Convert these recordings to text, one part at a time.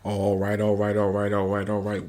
All right.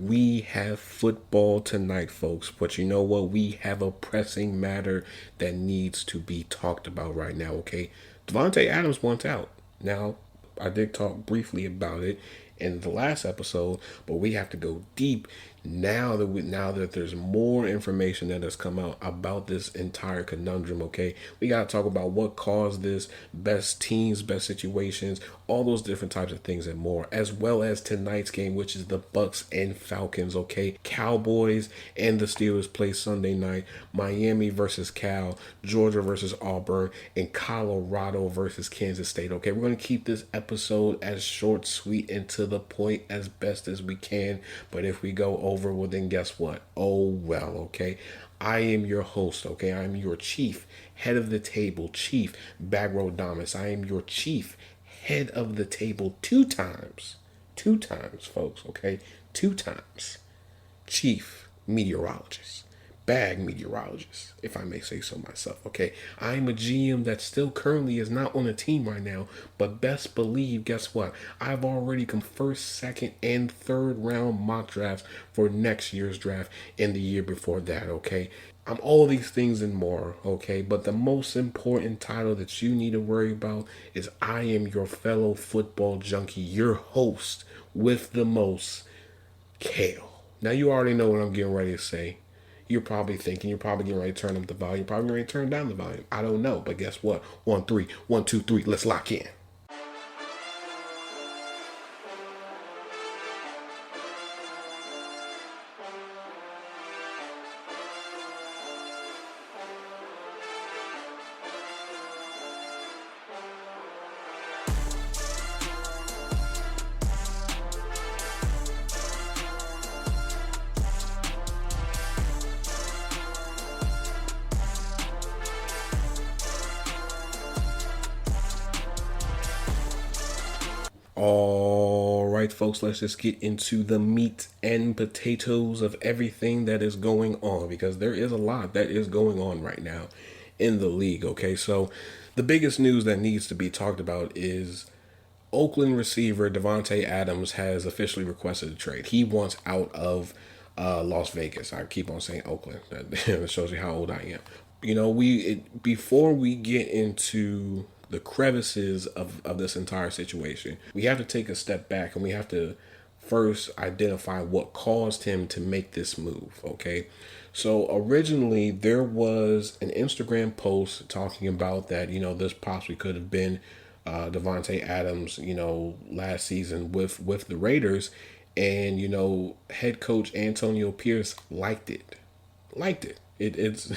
We have football tonight, folks. But you know what? We have a pressing matter that needs to be talked about right now, okay? Devante Adams wants out. Now, I did talk briefly about it in the last episode, but we have to go deep now that there's more information that has come out about this entire conundrum. Okay, we got to talk about what caused this, best teams, best situations, all those different types of things and more, as well as tonight's game, which is the Bucs and Falcons. Okay, Cowboys and the Steelers play Sunday night. Miami versus Cal, Georgia versus Auburn, and Colorado versus Kansas State. Okay, we're going to keep this episode as short, sweet, and to the point as best as we can. But if we go over, well, then guess what? Oh, well, okay. I am your host, okay? I am your chief, head of the table, chief, Bagrodamus. I am your chief, head of the table two times, folks, okay? Two times, chief meteorologist, bag meteorologist, if I may say so myself. Okay, I'm a GM that still currently is not on a team right now, but best believe, guess what? I've already come first, second, and third round mock drafts for next year's draft and the year before that. Okay, I'm all these things and more. Okay, but the most important title that you need to worry about is I am your fellow football junkie, your host with the most, Kale. Now you already know what I'm getting ready to say. You're probably thinking, you're probably getting ready to turn up the volume, you're probably ready to turn down the volume. I don't know, but guess what? 1, 3, 1, 2, 3. Let's lock in. All right, folks, let's just get into the meat and potatoes of everything that is going on, because there is a lot that is going on right now in the league. Okay, so the biggest news that needs to be talked about is Oakland receiver Devante Adams has officially requested a trade. He wants out of Las Vegas. I keep on saying Oakland. That shows you how old I am. Before we get into the crevices of this entire situation, we have to take a step back and we have to first identify what caused him to make this move. Okay, so originally there was an Instagram post talking about that, this possibly could have been Devante Adams, last season with the Raiders, and head coach Antonio Pierce liked it. It's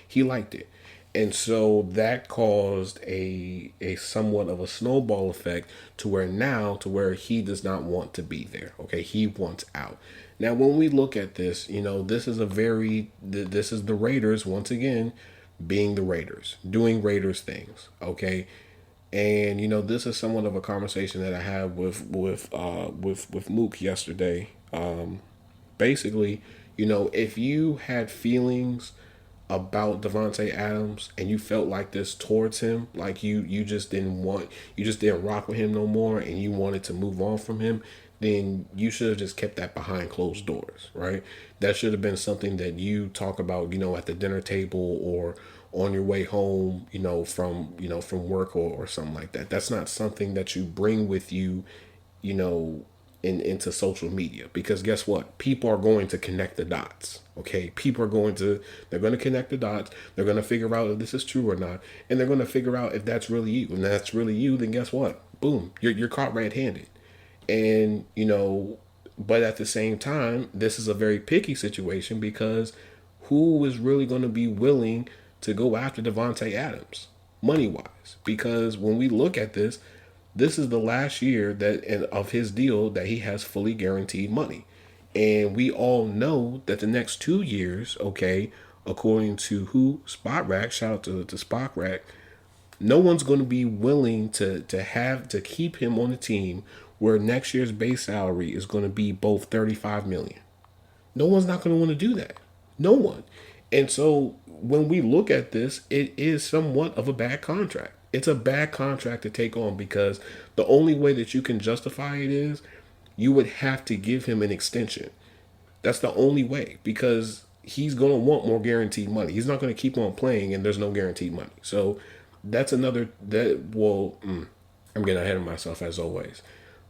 he liked it, and so that caused a somewhat of a snowball effect to where he does not want to be there. Okay, he wants out. Now, when we look at this, this is the Raiders once again being the Raiders, doing Raiders things. Okay, and this is somewhat of a conversation that I had with Mook yesterday. Basically, if you had feelings about Devante Adams and you felt like this towards him, like you just didn't rock with him no more, and you wanted to move on from him, then you should have just kept that behind closed doors, right? That should have been something that you talk about, at the dinner table or on your way home, from work or something like that. That's not something that you bring with you, into social media, because guess what? People are going to connect the dots. Okay, they're going to connect the dots. They're going to figure out if this is true or not, and they're going to figure out if that's really you. And that's really you, then guess what? Boom, you're caught red-handed. And but at the same time, this is a very picky situation, because who is really going to be willing to go after Devante Adams money wise? Because when we look at this is the last year of his deal that he has fully guaranteed money. And we all know that the next 2 years, okay, according to Spot Rack, shout out to Spot Rack, no one's going to be willing to keep him on the team where next year's base salary is going to be both 35 million. No one's not going to want to do that. No one. And so when we look at this, it is somewhat of a bad contract. It's a bad contract to take on, because the only way that you can justify it is you would have to give him an extension. That's the only way, because he's going to want more guaranteed money. He's not going to keep on playing and there's no guaranteed money. So that's another that well, I'm getting ahead of myself as always.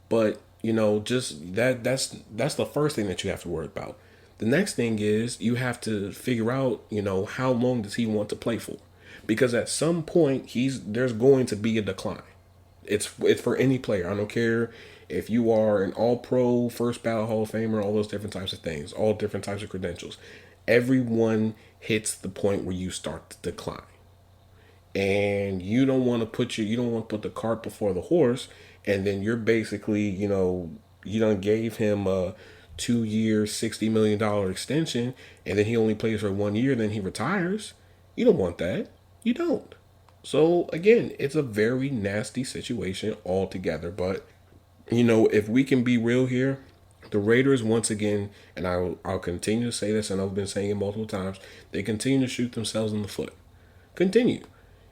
But, just that's the first thing that you have to worry about. The next thing is you have to figure out, how long does he want to play for? Because at some point there's going to be a decline. It's for any player. I don't care if you are an all pro, first ballot Hall of Famer, all those different types of things, all different types of credentials. Everyone hits the point where you start to decline. And you don't want to put the cart before the horse, and then you're basically, you done gave him a 2 year $60 million extension, and then he only plays for 1 year, then he retires. You don't want that. You don't. So again, it's a very nasty situation altogether. But if we can be real here, the Raiders once again, and I'll continue to say this, and I've been saying it multiple times, they continue to shoot themselves in the foot. Continue.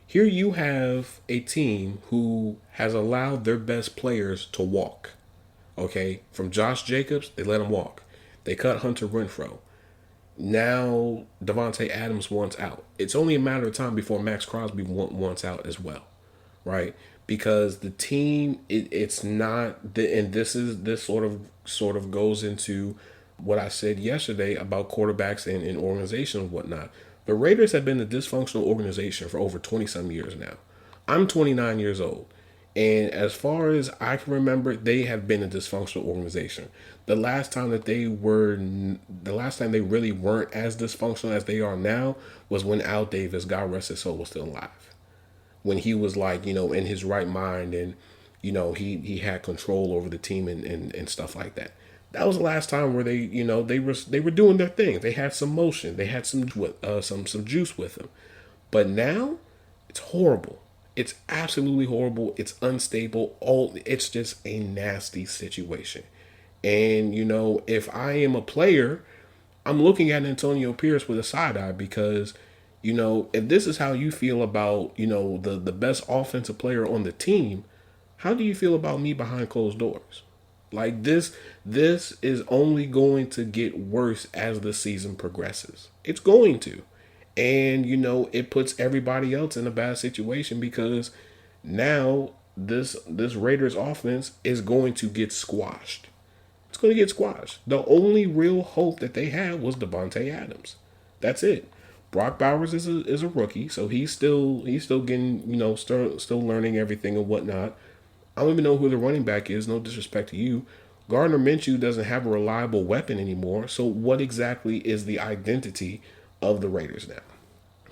Here you have a team who has allowed their best players to walk. Okay, from Josh Jacobs, they let him walk. They cut Hunter Renfrow. Now Devante Adams wants out. It's only a matter of time before Max Crosby wants out as well, right? Because the team, it's not, and this sort of goes into what I said yesterday about quarterbacks and organizations and whatnot. The Raiders have been a dysfunctional organization for over 20 some years now. I'm 29 years old. And as far as I can remember, they have been a dysfunctional organization. The last time they really weren't as dysfunctional as they are now was when Al Davis, God rest his soul, was still alive. When he was in his right mind, and, he had control over the team and stuff like that. That was the last time where they were doing their thing. They had some motion. They had some juice with them. But now, it's horrible. It's absolutely horrible. It's unstable. It's just a nasty situation. And, if I am a player, I'm looking at Antonio Pierce with a side eye, because, if this is how you feel about, the best offensive player on the team, how do you feel about me behind closed doors? Like this is only going to get worse as the season progresses. It's going to. And, it puts everybody else in a bad situation, because now this Raiders offense is going to get squashed. It's going to get squashed. The only real hope that they had was Devante Adams. That's it. Brock Bowers is a rookie, so he's still getting, still learning everything and whatnot. I don't even know who the running back is. No disrespect to you. Gardner Minshew doesn't have a reliable weapon anymore. So what exactly is the identity of the Raiders now?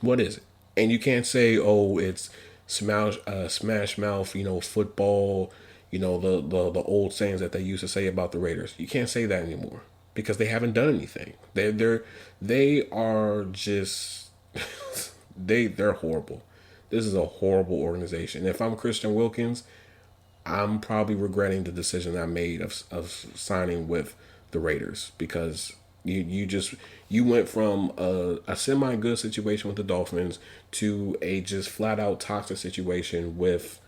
What is it? And you can't say, oh, it's smash mouth, football, the old sayings that they used to say about the Raiders. You can't say that anymore, because they haven't done anything. They are just they're horrible. This is a horrible organization. If I'm Christian Wilkins, I'm probably regretting the decision I made of signing with the Raiders, because you went from a semi good situation with the Dolphins to a just flat out toxic situation with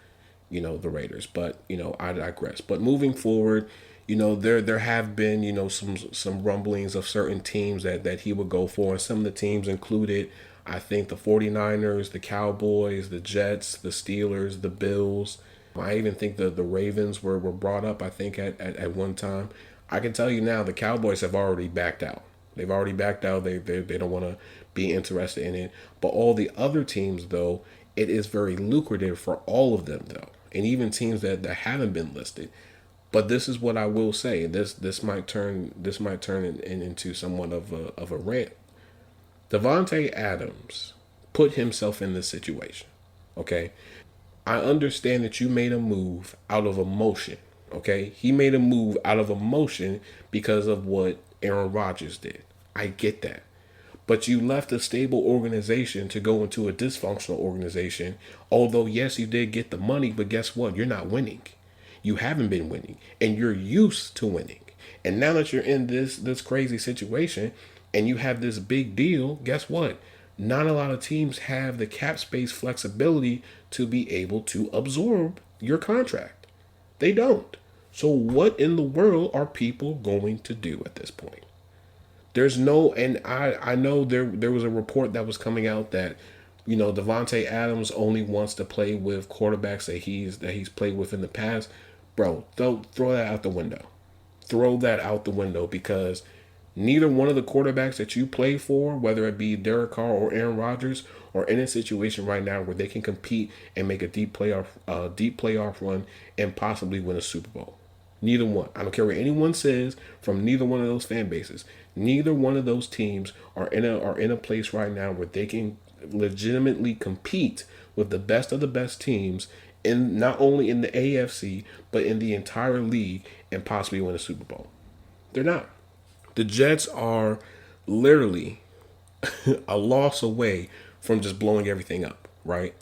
the Raiders. But I digress. But moving forward, there have been some rumblings of certain teams that he would go for, and some of the teams included, I think, the 49ers, the Cowboys, the Jets, the Steelers, the Bills. I even think the Ravens were brought up, I think, at one time. I can tell you now, the Cowboys have already backed out. They've already backed out. They don't want to be interested in it. But all the other teams, though, it is very lucrative for all of them, though. And even teams that haven't been listed. But this is what I will say. This might turn into somewhat of a rant. Devante Adams put himself in this situation. Okay? I understand that you made a move out of emotion. Okay? He made a move out of emotion because of what Aaron Rodgers did. I get that. But you left a stable organization to go into a dysfunctional organization. Although, yes, you did get the money, but guess what? You're not winning. You haven't been winning, and you're used to winning. And now that you're in this crazy situation and you have this big deal, guess what? Not a lot of teams have the cap space flexibility to be able to absorb your contract. They don't. So what in the world are people going to do at this point? There's no, and I know there was a report that was coming out that Devante Adams only wants to play with quarterbacks that he's played with in the past. Bro, throw that out the window. Throw that out the window because neither one of the quarterbacks that you play for, whether it be Derek Carr or Aaron Rodgers, are in a situation right now where they can compete and make a deep playoff run and possibly win a Super Bowl. Neither one. I don't care what anyone says from neither one of those fan bases. Neither one of those teams are in a place right now where they can legitimately compete with the best of the best teams in not only in the AFC but in the entire league and possibly win a Super Bowl. They're not. The Jets are literally a loss away from just blowing everything up, right?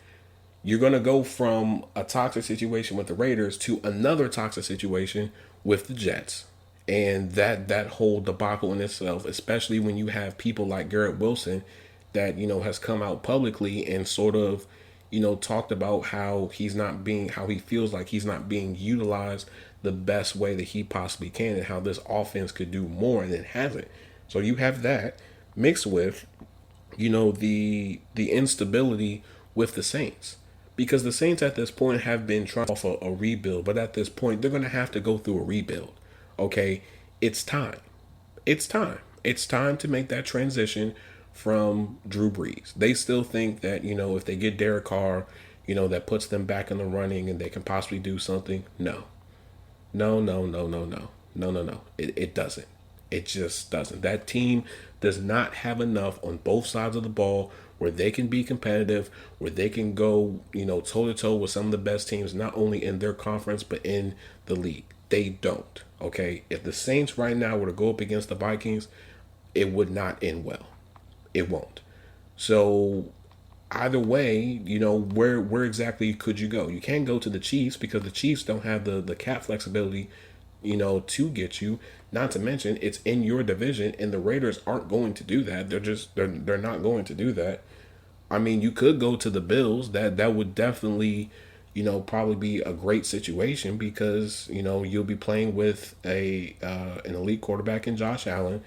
You're going to go from a toxic situation with the Raiders to another toxic situation with the Jets. And that whole debacle in itself, especially when you have people like Garrett Wilson that, has come out publicly and sort of, talked about how he feels like he's not being utilized the best way that he possibly can and how this offense could do more and it hasn't. So you have that mixed with, the instability with the Saints. Because the Saints at this point have been trying off a rebuild, but at this point they're going to have to go through a rebuild. Okay, it's time. It's time. It's time to make that transition from Drew Brees. They still think that, if they get Derek Carr, that puts them back in the running and they can possibly do something. No. No, no, no, no, no. No, no, no. It doesn't. It just doesn't. That team does not have enough on both sides of the ball where they can be competitive, where they can go, toe to toe with some of the best teams, not only in their conference, but in the league. They don't. Okay. If the Saints right now were to go up against the Vikings, it would not end well. It won't. So either way, where exactly could you go? You can't go to the Chiefs because the Chiefs don't have the cap flexibility, to get you. Not to mention it's in your division, and the Raiders aren't going to do that. They're not going to do that. I mean, you could go to the Bills. That would definitely, probably be a great situation because you'll be playing with an elite quarterback in Josh Allen.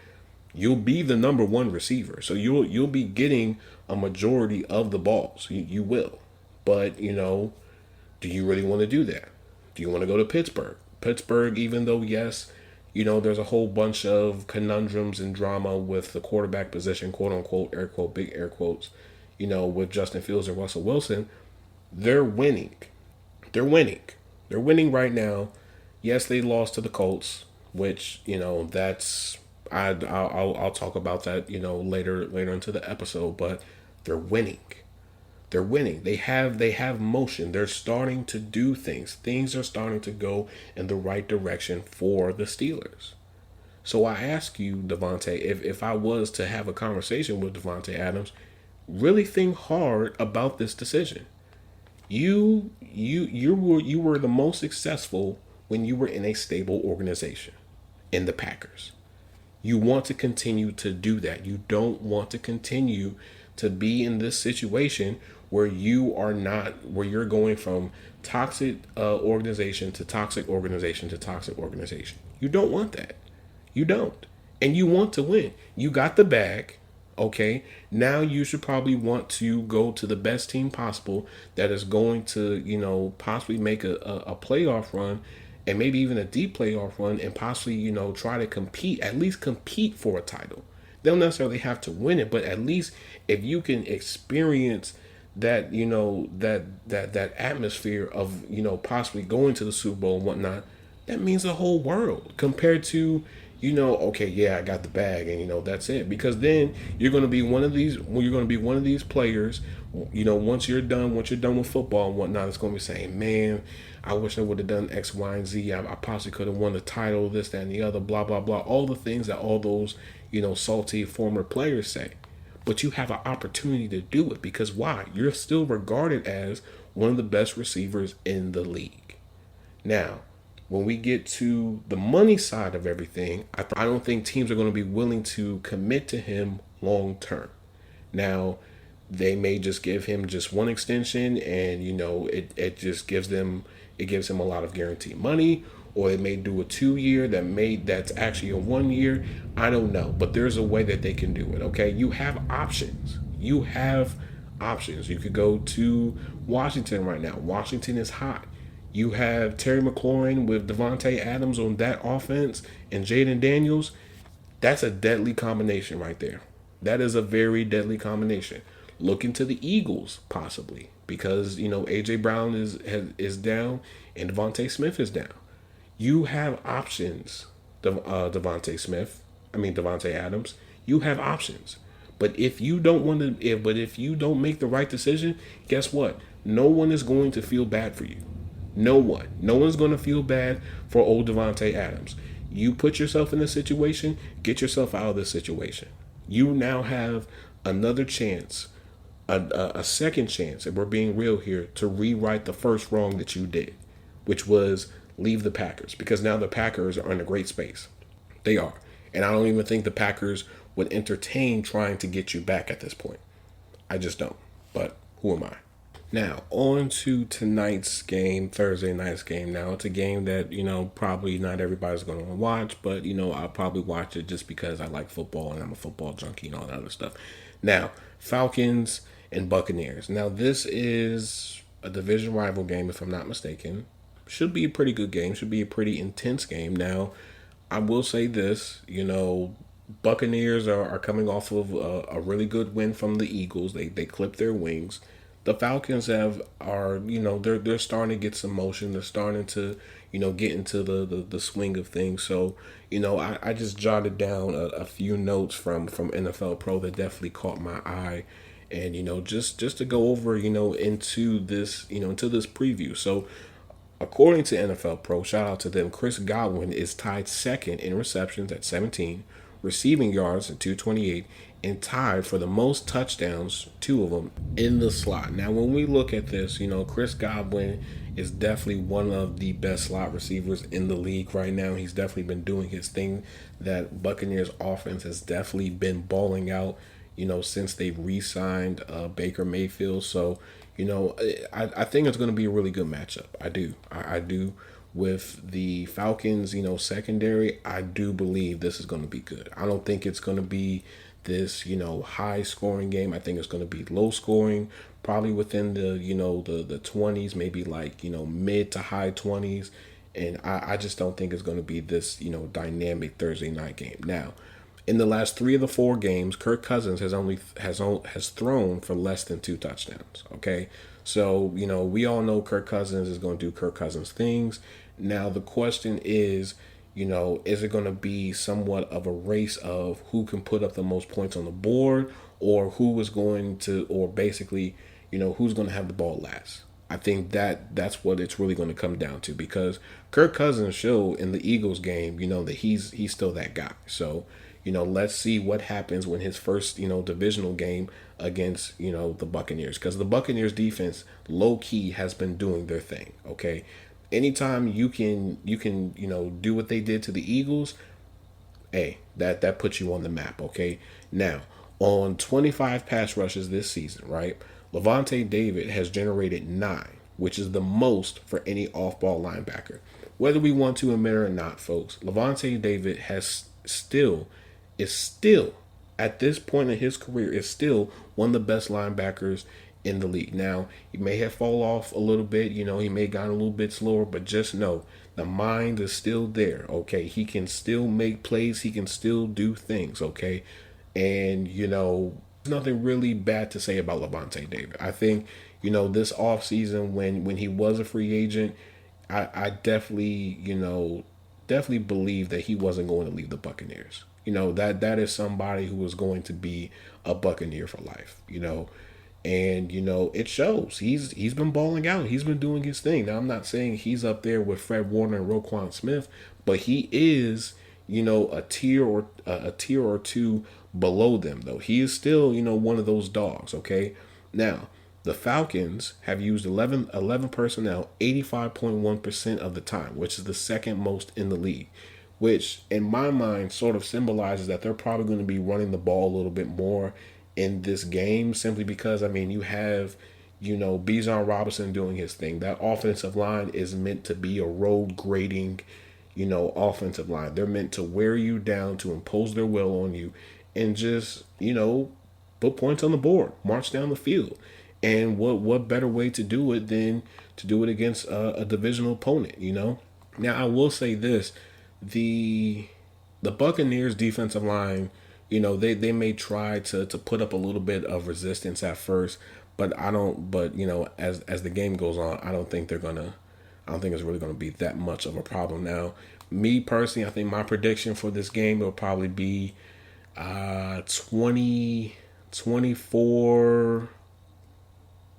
You'll be the number one receiver, so you'll be getting a majority of the balls. You will, but do you really want to do that? Do you want to go to Pittsburgh? Pittsburgh, even though yes, there's a whole bunch of conundrums and drama with the quarterback position, quote unquote, air quote, big air quotes, with Justin Fields and Russell Wilson, they're winning. They're winning. They're winning right now. Yes, they lost to the Colts, which that's I'll talk about that later into the episode. But they're winning. They're winning. They have motion. They're starting to do things. Things are starting to go in the right direction for the Steelers. So I ask you, Devante, if I was to have a conversation with Devante Adams, really think hard about this decision. You were the most successful when you were in a stable organization, in the Packers. You want to continue to do that. You don't want to continue to be in this situation where you're going from toxic organization to toxic organization to toxic organization. You don't want that. You don't. And you want to win. You got the bag. Okay. Now you should probably want to go to the best team possible that is going to, possibly make a playoff run and maybe even a deep playoff run and possibly, try to compete, at least compete for a title. They don't necessarily have to win it, but at least if you can experience that, that atmosphere of, possibly going to the Super Bowl and whatnot, that means the whole world compared to, okay, yeah, I got the bag and, that's it. Because then you're going to be one of these players, once you're done with football and whatnot, it's going to be saying, man, I wish I would have done X, Y, and Z. I possibly could have won the title, this, that, and the other, blah, blah, blah. All the things that all those, salty former players say. But you have an opportunity to do it because why? You're still regarded as one of the best receivers in the league. Now, when we get to the money side of everything, I don't think teams are going to be willing to commit to him long term. Now, they may just give him just one extension and, it just gives him a lot of guaranteed money, or they may do a 2 year that's actually a 1 year. I don't know, but there's a way that they can do it. Okay, you have options. You have options. You could go to Washington right now. Washington is hot. You have Terry McLaurin with Devante Adams on that offense and Jaden Daniels. That's a deadly combination right there. That is a very deadly combination. Look into the Eagles possibly because AJ Brown is down and Devontae Smith is down. You have options. Devontae Adams. You have options. But if you don't want to, if you don't make the right decision, guess what? No one is going to feel bad for you. No one. No one's going to feel bad for old Devontae Adams. You put yourself in this situation, get yourself out of this situation. You now have another chance, a second chance, and we're being real here, to rewrite the first wrong that you did, which was leave the Packers. Because now the Packers are in a great space. They are. And I don't even think the Packers would entertain trying to get you back at this point. I just don't. But who am I? Now, on to tonight's game, Thursday night's game. Now, it's a game that, probably not everybody's going to watch, but, I'll probably watch it just because I like football and I'm a football junkie and all that other stuff. Now, Falcons and Buccaneers. Now, this is a division rival game, if I'm not mistaken. Should be a pretty good game. Should be a pretty intense game. Now, I will say this, Buccaneers are coming off of a really good win from the Eagles. They clipped their wings. The Falcons they're starting to get some motion. They're starting to get into the swing of things. So I just jotted down a few notes from NFL Pro that definitely caught my eye, and just to go over into this preview. So according to NFL Pro, shout out to them, Chris Godwin is tied second in receptions at 17, receiving yards at 228, and tied for the most touchdowns, 2 of them, in the slot. Now, when we look at this, Chris Godwin is definitely one of the best slot receivers in the league right now. He's definitely been doing his thing. That Buccaneers offense has definitely been balling out, since they've re-signed Baker Mayfield. So, I think it's going to be a really good matchup. I do. With the Falcons, secondary, I do believe this is going to be good. I don't think it's going to be this, high scoring game. I think it's going to be low scoring, probably within the 20s, maybe like, mid to high 20s. And I just don't think it's going to be this, dynamic Thursday night game. Now, in the last 3 of the 4 games, Kirk Cousins has thrown for less than 2 touchdowns. Okay, so we all know Kirk Cousins is going to do Kirk Cousins things. Now the question is, is it going to be somewhat of a race of who can put up the most points on the board, or who is going to, or basically, who's going to have the ball last? I think that's what it's really going to come down to, because Kirk Cousins showed in the Eagles game, that he's still that guy. So, let's see what happens when his first, divisional game against, the Buccaneers, because the Buccaneers defense low key has been doing their thing. Okay. Anytime you can, do what they did to the Eagles, hey, that puts you on the map. Okay. Now, on 25 pass rushes this season, right? Devante David has generated 9, which is the most for any off-ball linebacker. Whether we want to admit it or not, folks, Devante David is still, at this point in his career, is still one of the best linebackers in the league. Now, he may have fallen off a little bit, he may have gotten a little bit slower, but just know the mind is still there, okay? He can still make plays, he can still do things, okay? And, nothing really bad to say about Devante David. I think, this offseason when he was a free agent, I definitely, definitely believe that he wasn't going to leave the Buccaneers. That is somebody who was going to be a Buccaneer for life, and it shows. He's been balling out. He's been doing his thing. Now, I'm not saying he's up there with Fred Warner and Roquan Smith, but he is, a tier or two below them, though. He is still, one of those dogs, okay? Now, the Falcons have used 11 personnel 85.1% of the time, which is the second most in the league, which in my mind sort of symbolizes that they're probably going to be running the ball a little bit more in this game, simply because, you have, Bijan Robinson doing his thing. That offensive line is meant to be a road grading, offensive line. They're meant to wear you down, to impose their will on you, and just, put points on the board, march down the field. And what better way to do it than to do it against a divisional opponent? Now I will say this: the the Buccaneers defensive line, they may try to put up a little bit of resistance at first, but I don't. But as the game goes on, I don't think they're gonna. I don't think it's really gonna be that much of a problem. Now, me personally, I think my prediction for this game will probably be 20, 24,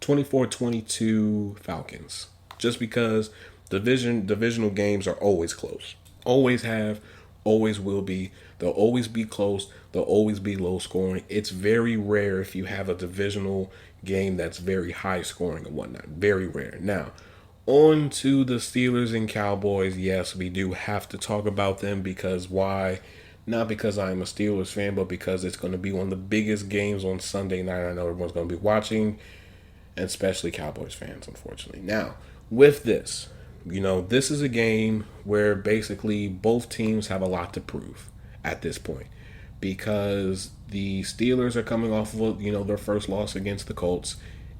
24-22 Falcons. Just because divisional games are always close. Always have, always will be. They'll always be close. They'll always be low scoring. It's very rare if you have a divisional game that's very high scoring and whatnot. Very rare. Now, on to the Steelers and Cowboys. Yes, we do have to talk about them because why? Not because I'm a Steelers fan, but because it's going to be one of the biggest games on Sunday night. I know everyone's going to be watching, and especially Cowboys fans, unfortunately. Now, with this, this is a game where basically both teams have a lot to prove at this point because the Steelers are coming off of, their first loss against the Colts.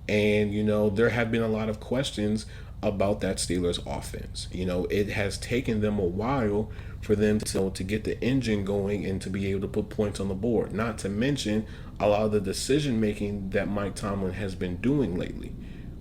And, there have been a lot of questions about that Steelers offense. It has taken them a while for them to get the engine going and to be able to put points on the board. Not to mention a lot of the decision making that Mike Tomlin has been doing lately.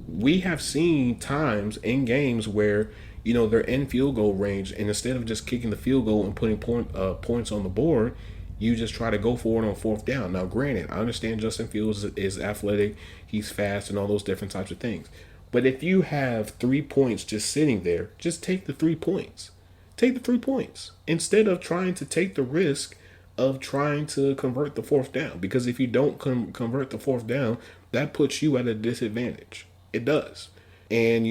We have seen times in games where, they're in field goal range, and instead of just kicking the field goal and putting points on the board, you just try to go for it on fourth down. Now, granted, I understand Justin Fields is athletic, he's fast, and all those different types of things. But if you have 3 points just sitting there, just take the 3 points. Take the 3 points instead of trying to take the risk of trying to convert the fourth down. Because if you don't convert the fourth down, that puts you at a disadvantage. It does. And,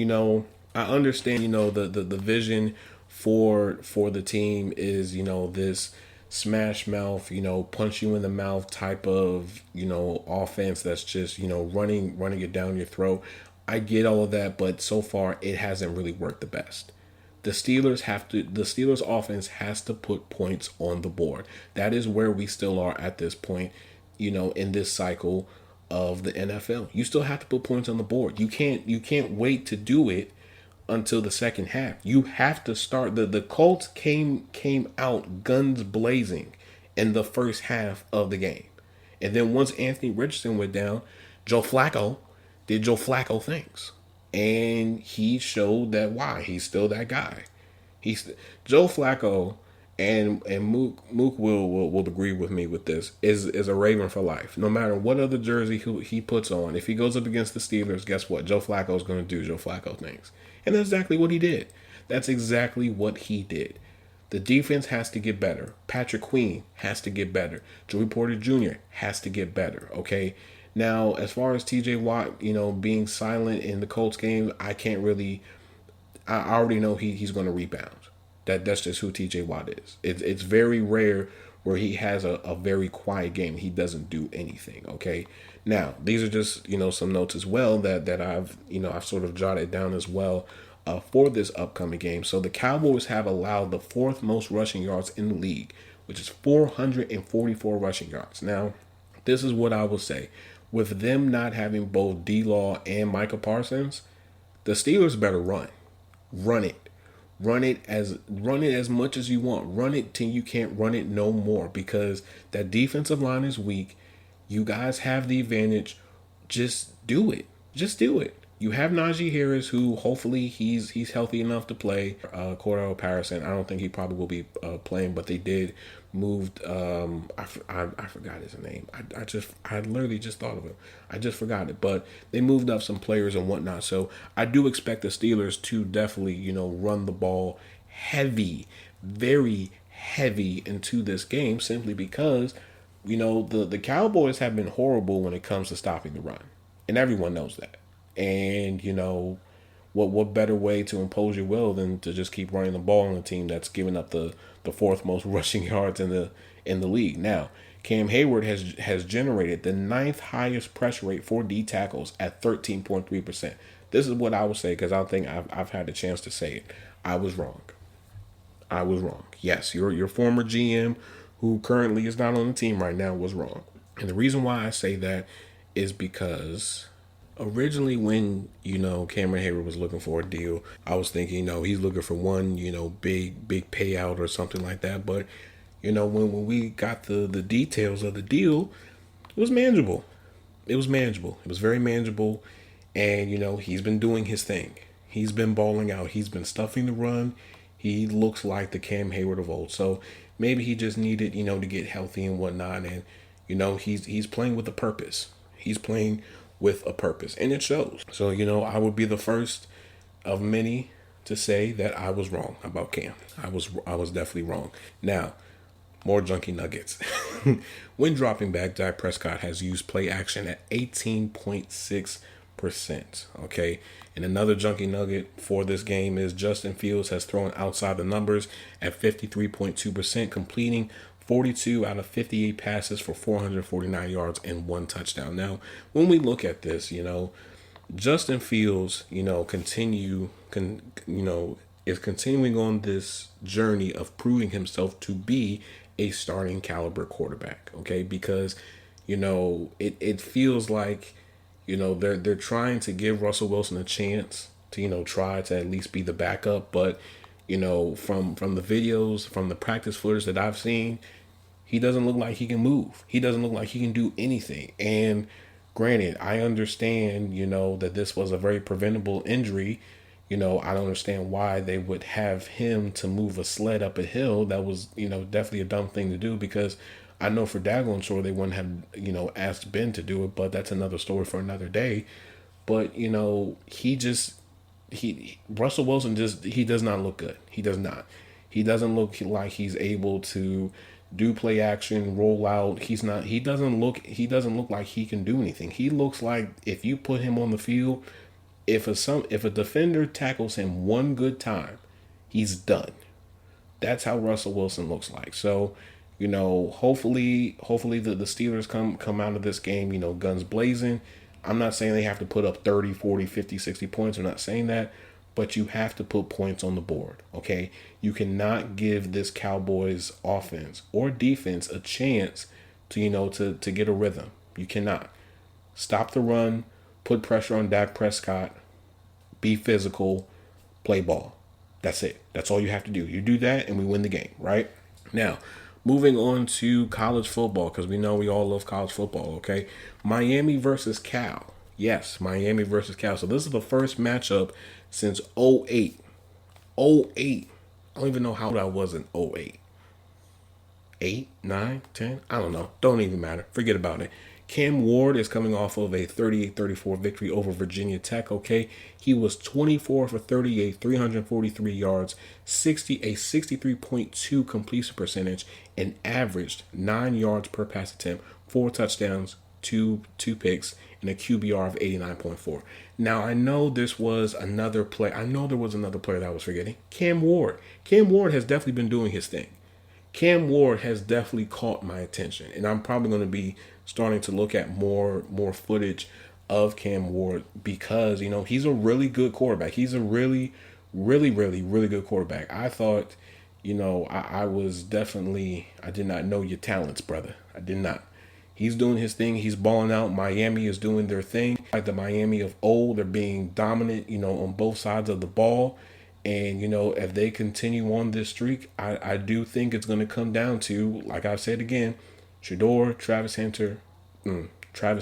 I understand, the vision for the team is, this smash mouth, punch you in the mouth type of, offense that's just, running it down your throat. I get all of that, but so far it hasn't really worked the best. The Steelers offense has to put points on the board. That is where we still are at this point, in this cycle of the NFL. You still have to put points on the board. You can't wait to do it until the second half. You have to start. The Colts came out guns blazing in the first half of the game. And then once Anthony Richardson went down, Joe Flacco did Joe Flacco things. And he showed that why. He's still that guy. He's Joe Flacco, and Mook will agree with me with this, is a Raven for life. No matter what other jersey he puts on, if he goes up against the Steelers, guess what? Joe Flacco is going to do Joe Flacco things. And that's exactly what he did. That's exactly what he did. The defense has to get better. Patrick Queen has to get better. Joey Porter Jr. has to get better, okay? Now, as far as TJ Watt, being silent in the Colts game, I already know he's going to rebound. That's just who TJ Watt is. It's very rare where he has a very quiet game. He doesn't do anything, okay? Now, these are just, some notes as well that I've sort of jotted down as well for this upcoming game. So the Cowboys have allowed the fourth most rushing yards in the league, which is 444 rushing yards. Now, this is what I will say. With them not having both D-Law and Micah Parsons, the Steelers better run. Run it. Run it as much as you want. Run it till you can't run it no more because that defensive line is weak. You guys have the advantage. Just do it. Just do it. You have Najee Harris, who hopefully he's healthy enough to play. Cordell Patterson, I don't think he probably will be playing, but they did moved. I forgot his name. I literally just thought of him. I just forgot it. But they moved up some players and whatnot. So I do expect the Steelers to definitely run the ball heavy, very heavy into this game, simply because the Cowboys have been horrible when it comes to stopping the run, and everyone knows that. And, what better way to impose your will than to just keep running the ball on a team that's given up the fourth most rushing yards in the league. Now, Cam Hayward has generated the ninth highest pressure rate for D tackles at 13.3%. This is what I would say because I don't think I've had a chance to say it. I was wrong. I was wrong. Yes, your former GM, who currently is not on the team right now, was wrong. And the reason why I say that is because originally when, Cameron Hayward was looking for a deal, I was thinking, he's looking for one, big payout or something like that. But, when we got the details of the deal, it was manageable. It was manageable. It was very manageable. And, he's been doing his thing. He's been balling out. He's been stuffing the run. He looks like the Cam Hayward of old. So maybe he just needed, to get healthy and whatnot. And, he's playing with a purpose. He's playing with a purpose. And it shows. So, I would be the first of many to say that I was wrong about Cam. I was definitely wrong. Now, more junky nuggets. When dropping back, Dak Prescott has used play action at 18.6%. Okay. And another junky nugget for this game is Justin Fields has thrown outside the numbers at 53.2%, completing 42 out of 58 passes for 449 yards and 1 touchdown. Now, when we look at this, Justin Fields, is continuing on this journey of proving himself to be a starting caliber quarterback. Okay, because it feels like they're trying to give Russell Wilson a chance to try to at least be the backup, but from the videos, from the practice footage that I've seen, he doesn't look like he can move. He doesn't look like he can do anything. And granted, I understand, that this was a very preventable injury. I don't understand why they would have him to move a sled up a hill. That was, definitely a dumb thing to do, because I know for daggone sure they wouldn't have, asked Ben to do it, but that's another story for another day. But, Russell Wilson he does not look good. He does not. He doesn't look like he's able to do play action, roll out. He doesn't look like he can do anything. He looks like if you put him on the field, if a defender tackles him one good time, he's done. That's how Russell Wilson looks like. So, hopefully the Steelers come out of this game, guns blazing. I'm not saying they have to put up 30, 40, 50, 60 points. I'm not saying that. But you have to put points on the board, okay? You cannot give this Cowboys offense or defense a chance to get a rhythm. You cannot. Stop the run, put pressure on Dak Prescott, be physical, play ball. That's it. That's all you have to do. You do that and we win the game, right? Now, moving on to college football, because we know we all love college football, okay? Miami versus Cal. Yes, Miami versus Cal. So this is the first matchup since 08. 08. I don't even know how old I was in 08. 8, 9, 10? I don't know. Don't even matter. Forget about it. Cam Ward is coming off of a 38-34 victory over Virginia Tech, okay? He was 24 for 38, 343 yards, a 63.2 completion percentage, and averaged 9 yards per pass attempt, 4 touchdowns, two picks, and a QBR of 89.4. Now, I know this was another play. I know there was another player that I was forgetting. Cam Ward. Cam Ward has definitely been doing his thing. Cam Ward has definitely caught my attention, and I'm probably going to be starting to look at more footage of Cam Ward, because he's a really good quarterback. He's a really good quarterback. I thought, I did not know your talents, brother. I did not. He's doing his thing. He's balling out. Miami is doing their thing. Like the Miami of old, they're being dominant, on both sides of the ball. And, if they continue on this streak, I do think it's going to come down to, like I said again, Shedeur, Travis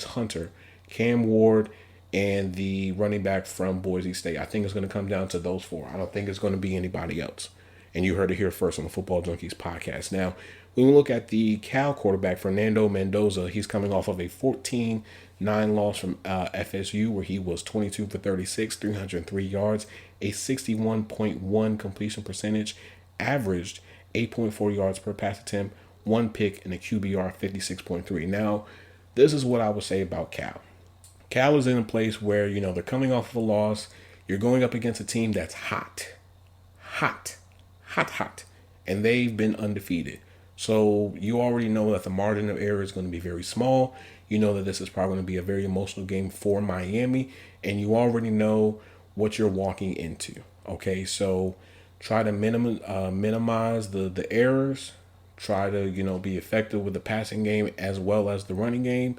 Hunter, Cam Ward, and the running back from Boise State. I think it's going to come down to those 4. I don't think it's going to be anybody else. And you heard it here first on the Football Junkies podcast. Now, when we look at the Cal quarterback, Fernando Mendoza, he's coming off of a 14-9 loss from FSU, where he was 22 for 36, 303 yards, a 61.1 completion percentage, averaged 8.4 yards per pass attempt, 1 pick, and a QBR 56.3. Now, this is what I would say about Cal. Cal is in a place where, they're coming off of a loss. You're going up against a team that's hot. And they've been undefeated. So you already know that the margin of error is going to be very small. You know that this is probably going to be a very emotional game for Miami. And you already know what you're walking into. Okay, so try to minimize the errors, try to be effective with the passing game as well as the running game,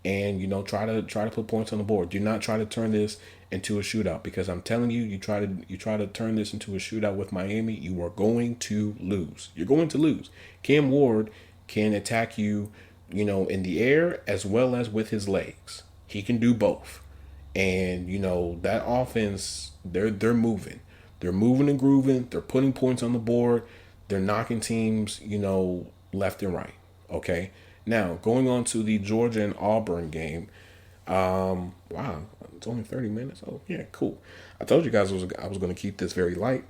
and try to put points on the board. Do not try to turn this into a shootout, because I'm telling you, you try to turn this into a shootout with Miami, you are going to lose. You're going to lose. Cam Ward can attack you, in the air as well as with his legs. He can do both. And that offense, they're moving. They're moving and grooving. They're putting points on the board. They're knocking teams, left and right. Okay. Now, going on to the Georgia and Auburn game. Wow, it's only 30 minutes. Oh, yeah, cool. I told you guys I was going to keep this very light.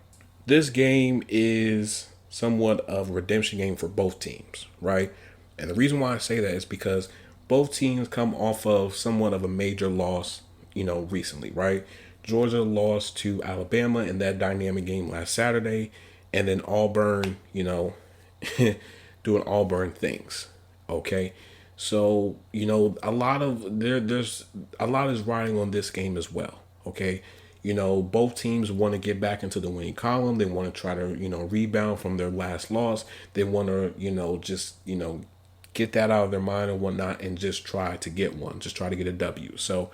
This game is somewhat of a redemption game for both teams, right? And the reason why I say that is because both teams come off of somewhat of a major loss, recently, right? Georgia lost to Alabama in that dynamic game last Saturday, and then Auburn, doing Auburn things. Okay. So, a lot of there's a lot is riding on this game as well. Okay. Both teams want to get back into the winning column. They want to try to, rebound from their last loss. They want to, just, get that out of their mind and whatnot, and just try to get one, just try to get a W. So,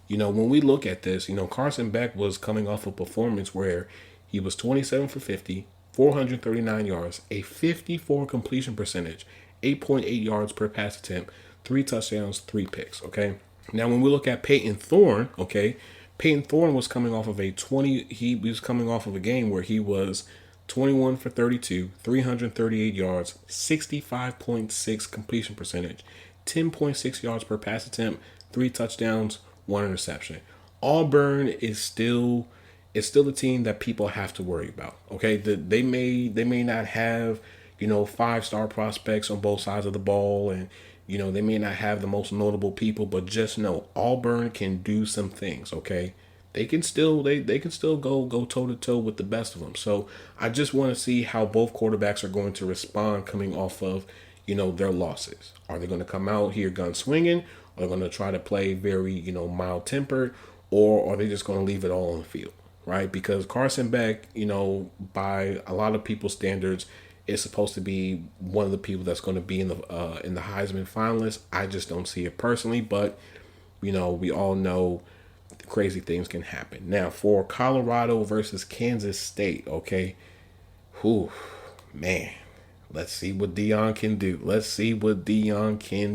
when we look at this, Carson Beck was coming off a performance where he was 27 for 50, 439 yards, a 54 completion percentage, 8.8 yards per pass attempt, 3 touchdowns, 3 picks. Okay. Now, when we look at Peyton Thorne, okay, Peyton Thorne was coming off of he was coming off of a game where he was 21 for 32, 338 yards, 65.6 completion percentage, 10.6 yards per pass attempt, 3 touchdowns, 1 interception. Auburn is still a team that people have to worry about. Okay, they may not have 5-star prospects on both sides of the ball, and they may not have the most notable people, but just know Auburn can do some things. Okay, they can still go toe to toe with the best of them. So I just want to see how both quarterbacks are going to respond coming off of their losses. Are they going to come out here gun swinging? Are they going to try to play very mild tempered, or are they just going to leave it all on the field? Right? Because Carson Beck, by a lot of people's standards, is supposed to be one of the people that's going to be in the Heisman finalists. I just don't see it personally, but we all know crazy things can happen. Now, for Colorado versus Kansas State, okay, man, let's see what Deion can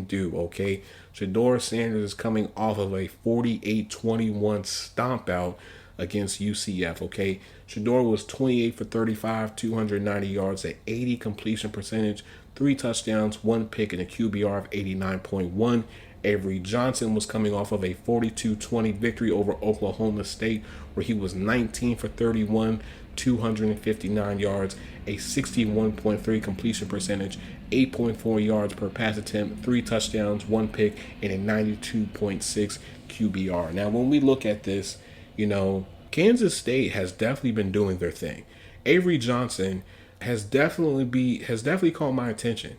do. Okay, Shedeur Sanders is coming off of a 48-21 stomp out against UCF. Okay, Shedeur was 28 for 35, 290 yards, at 80 completion percentage, 3 touchdowns, 1 pick, and a QBR of 89.1. Avery Johnson was coming off of a 42-20 victory over Oklahoma State, where he was 19 for 31, 259 yards, a 61.3 completion percentage, 8.4 yards per pass attempt, 3 touchdowns, 1 pick, and a 92.6 QBR. Now, when we look at this, Kansas State has definitely been doing their thing. Avery Johnson has definitely caught my attention.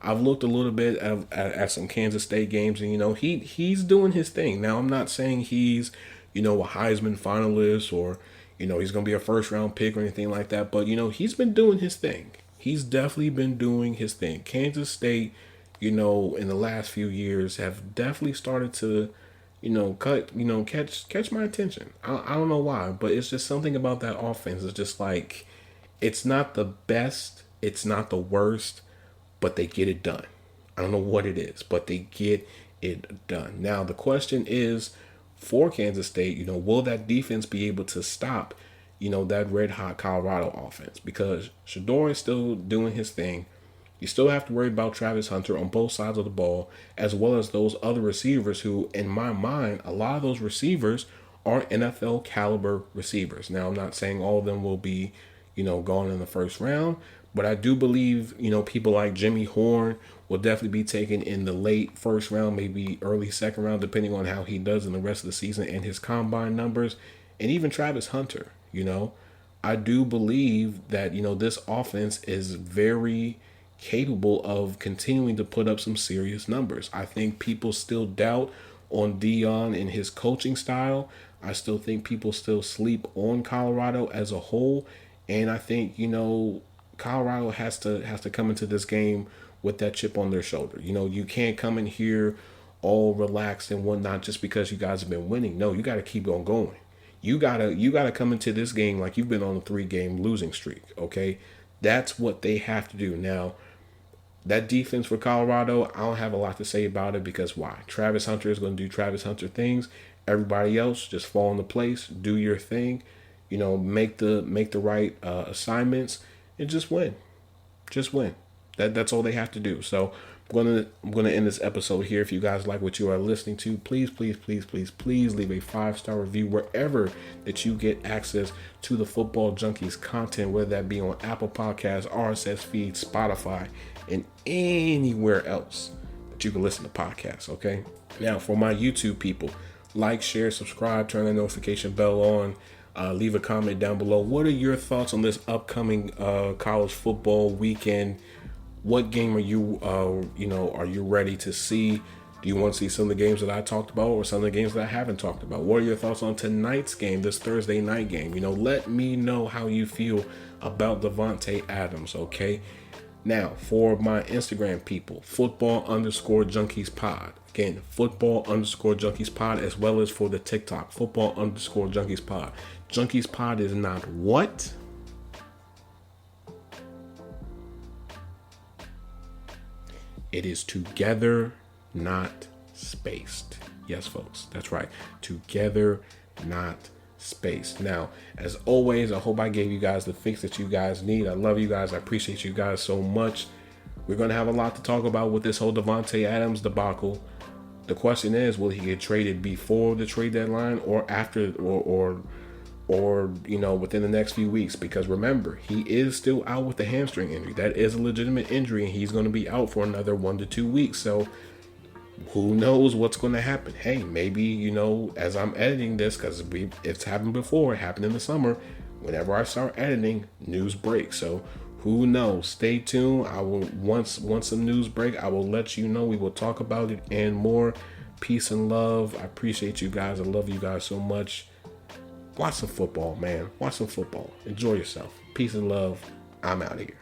I've looked a little bit at some Kansas State games, and he's doing his thing. Now, I'm not saying he's a Heisman finalist, or he's gonna be a first round pick or anything like that, but he's been doing his thing. He's definitely been doing his thing. Kansas State, in the last few years, have definitely started to catch my attention. I don't know why, but it's just something about that offense. It's just like, it's not the best, it's not the worst, but they get it done. I don't know what it is, but they get it done. Now, the question is, for Kansas State, will that defense be able to stop, that red hot Colorado offense? Because Shedeur is still doing his thing. You still have to worry about Travis Hunter on both sides of the ball, as well as those other receivers who, in my mind, a lot of those receivers are NFL caliber receivers. Now, I'm not saying all of them will be, gone in the first round, but I do believe, people like Jimmy Horn will definitely be taken in the late first round, maybe early second round, depending on how he does in the rest of the season and his combine numbers. And even Travis Hunter, I do believe that, this offense is very capable of continuing to put up some serious numbers. I think people still doubt on Deion and his coaching style. I still think people still sleep on Colorado as a whole, and I think Colorado has to come into this game with that chip on their shoulder. You can't come in here all relaxed and whatnot just because you guys have been winning. No, you got to keep on going. You gotta come into this game like you've been on a 3-game losing streak. Okay, that's what they have to do now. That defense for Colorado, I don't have a lot to say about it because why? Travis Hunter is going to do Travis Hunter things. Everybody else just fall into place, do your thing, make the right assignments, and just win. Just win. That's all they have to do. So I'm gonna end this episode here. If you guys like what you are listening to, please, please, please, please, please leave a 5-star review wherever that you get access to the Football Junkies content, whether that be on Apple Podcasts, RSS feed, Spotify, and anywhere else that you can listen to podcasts. Okay. Now for my YouTube people, like, share, subscribe, turn the notification bell on. Leave a comment down below. What are your thoughts on this upcoming college football weekend? What game are you ready to see? Do you want to see some of the games that I talked about or some of the games that I haven't talked about? What are your thoughts on tonight's game, this Thursday night game? Let me know how you feel about Devante Adams, okay? Now, for my Instagram people, football_junkies pod. Again, football_junkies pod, as well as for the TikTok, football_junkies pod. Junkies pod is not what? It is together, not spaced. Yes, folks, that's right. Together, not spaced. Now, as always, I hope I gave you guys the fix that you guys need. I love you guys. I appreciate you guys so much. We're going to have a lot to talk about with this whole Devante Adams debacle. The question is, will he get traded before the trade deadline or after, or within the next few weeks? Because remember, he is still out with the hamstring injury. That is a legitimate injury, and he's going to be out for another 1 to 2 weeks. So who knows what's going to happen? Hey, maybe, as I'm editing this, because it's happened before, it happened in the summer. Whenever I start editing, news breaks. So who knows? Stay tuned. I will once some news break, I will let you know. We will talk about it and more. Peace and love. I appreciate you guys. I love you guys so much. Watch some football, man. Watch some football. Enjoy yourself. Peace and love. I'm out of here.